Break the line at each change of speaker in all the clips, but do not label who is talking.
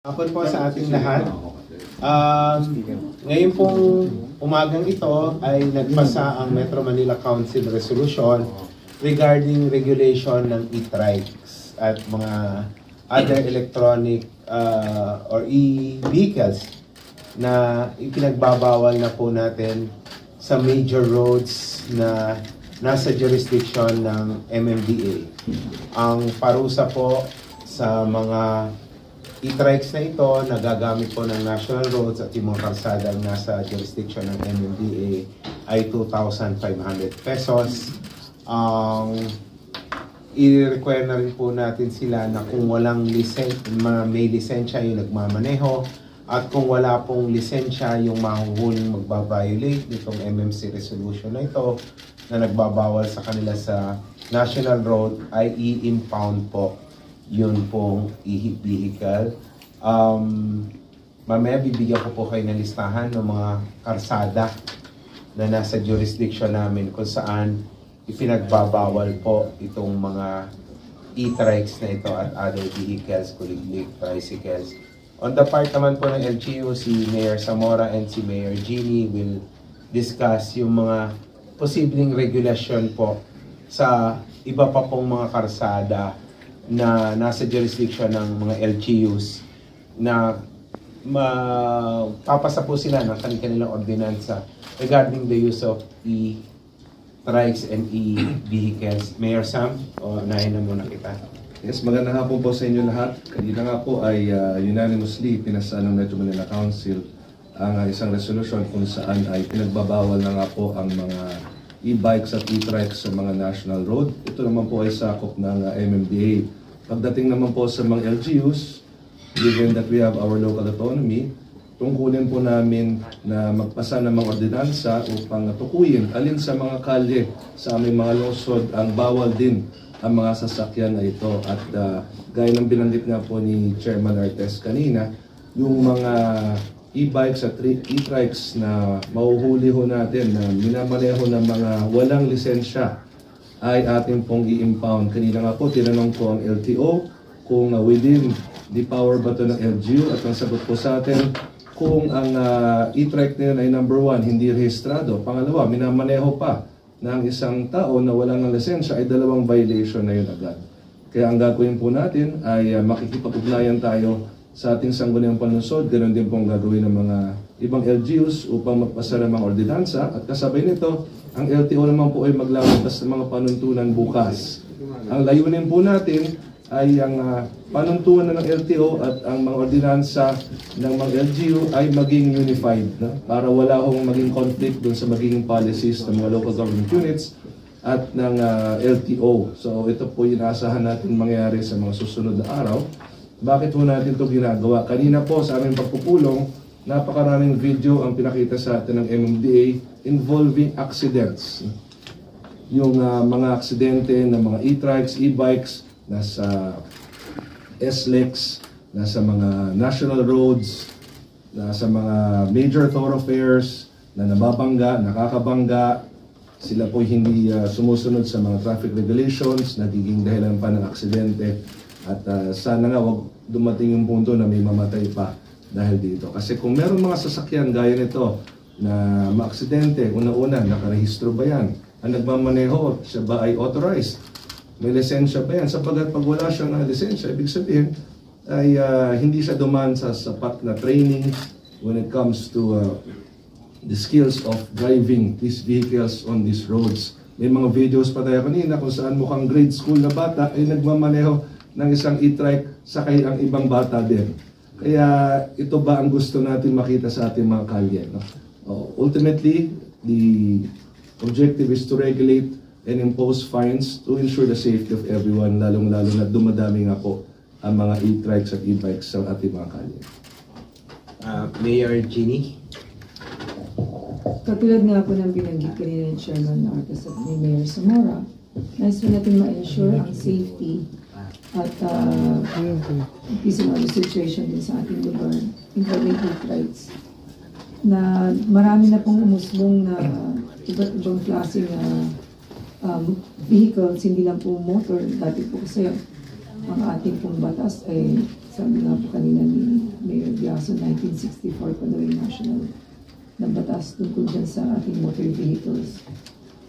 Hapon po sa ating lahat. Ngayon pong umagang ito ay nagpasa ang Metro Manila Council Resolution regarding regulation ng e-trikes at mga other electronic or e-vehicles na ipinagbabawal na po natin sa major roads na nasa jurisdiction ng MMDA. Ang parusa po sa mga e-trikes na ito, nagagamit po ng national roads at yung mga kalsadang nasa jurisdiction ng MMDA ay 2,500 pesos. I-require na rin po natin sila na kung walang may lisensya yung nagmamaneho at kung wala pong lisensya yung mahuhuling magbabiolate nitong MMC resolution na ito na nagbabawal sa kanila sa national road ay i-impound po yun pong vehicle. Mamaya bibigyan ko po kayo ng listahan ng mga karsada na nasa jurisdiction namin kung saan ipinagbabawal po itong mga e-trikes na ito at other vehicles, kuliglig, tricycles. On the part naman po ng LGU, si Mayor Zamora and si Mayor Jeannie will discuss yung mga posibleng regulasyon po sa iba pa pong mga karsada na nasa jurisdiction ng mga LGUs na papasa po sila ng kanilang ordinansa regarding the use of e-trikes and e-vehicles. Mayor Sam, unahin na muna kita.
Yes, magandang hapon po sa inyo lahat. Kanina nga po ay unanimously pinasa ng Metro Manila Council ang isang resolution kung saan ay pinagbabawal na nga po ang mga e-bikes at e-trikes sa mga national road. Ito naman po ay sakop ng MMDA. Pagdating naman po sa mga LGUs, given that we have our local autonomy, tungkulin po namin na magpasa ng mga ordinansa upang tukuyin alin sa mga kalye sa aming mga lungsod ang bawal din ang mga sasakyan na ito. At gaya ng binanggit nga po ni Chairman Artes kanina, yung mga e-bikes at e-trikes na mahuhuli ho natin na minamaneho ng mga walang lisensya ay ating pong i-impound. Kanina nga po, tinanong ko ang LTO kung within the power ba ito ng LGU at ang sagot po sa atin kung ang e-trike na yun ay number 1, hindi rehistrado. Pangalawa, minamaneho pa ng isang tao na walang lisensya ay 2 violation na yun agad. Kaya ang gagawin po natin ay makikipag-ugnayan tayo sa ating sangguniang panunsod, ganoon din pong gagawin ng mga ibang LGUs upang magpasa ng mga ordinansa at kasabay nito, ang LTO naman po ay maglalabas ng mga panuntunan bukas. Ang layunin po natin ay ang panuntunan ng LTO at ang mga ordinansa ng mga LGU ay maging unified, no? Para wala hong maging conflict dun sa magiging policies ng mga local government units at ng LTO. So ito po yung inaasahan natin mangyari sa mga susunod na araw. Bakit po natin ito ginagawa? Kanina po sa aming pagpupulong, napakaraming video ang pinakita sa atin ng MMDA involving accidents. Yung mga aksidente ng mga e-trikes, e-bikes, nasa SLEX, nasa mga national roads, nasa mga major thoroughfares na nababangga, nakakabangga, sila po hindi sumusunod sa mga traffic regulations, nagiging dahilan pa ng aksidente. At sana nga wag dumating yung punto na may mamatay pa dahil dito. Kasi kung meron mga sasakyan gaya nito na maaksidente, una-una, nakarehistro ba yan? Ang nagmamaneho, siya ba ay authorized? May lisensya ba yan? Sapagkat pag wala siyang lisensya, ibig sabihin ay hindi siya dumaan sa sapat na training when it comes to the skills of driving these vehicles on these roads. May mga videos pa tayo kanina kung saan mukhang grade school na bata ay nagmamaneho ng isang e-trike sakay ang ibang bata din. Kaya ito ba ang gusto natin makita sa ating mga kalye? No? Ultimately, the objective is to regulate and impose fines to ensure the safety of everyone, lalong-lalo na dumadami nga po ang mga e-trikes at e-bikes sa ating mga kalye.
Mayor Jeannie?
Katulad nga po ng binanggit kanina ng Chairman Artes at ni Mayor Zamora, nais po natin ma-ensure ang safety at peace and order situation din sa ating lugar, including e-trikes, na marami na pong umusbong na iba't ibang klase na vehicles, hindi lang po motor. Dati po kasi ang ating pong batas ay sabi nga po kanina ni kaso 1964 pa daw yung national na batas tungkol dyan sa ating motor vehicles.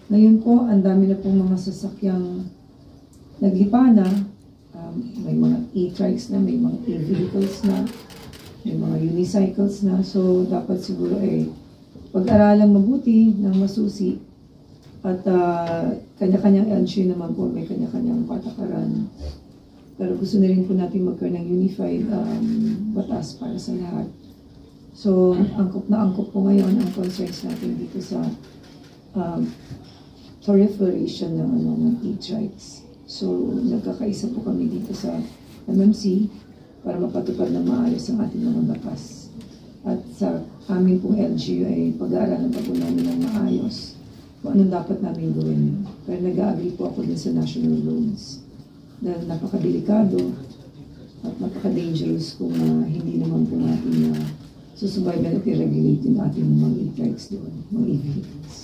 Ngayon po, ang dami na pong mga sasakyang naglipa na. May mga e-trikes na, may mga e-vehicles na, may mga unicycles na. So, dapat siguro pag-aralang mabuti ng masusi at kanya-kanyang LGU naman po, may kanya-kanyang patakaran. Pero gusto na rin po natin magkaroon ng unified batas para sa lahat. So, angkop na angkop po ngayon ang concerns natin dito sa proliferation ng e-trikes. So, nagkakaisa po kami dito sa MMC para mapatupad ng maayos ang ating mga batas. At sa amin pong LGU ay pag-aaralan pa po namin ng maayos kung anong dapat namin gawin. Pero nag-agree po ako din sa national roads dahil napakadelikado at napaka-dangerous kung hindi naman po natin susubayban at i-regulate yung ating mga e-trikes doon, mga e-vehicles.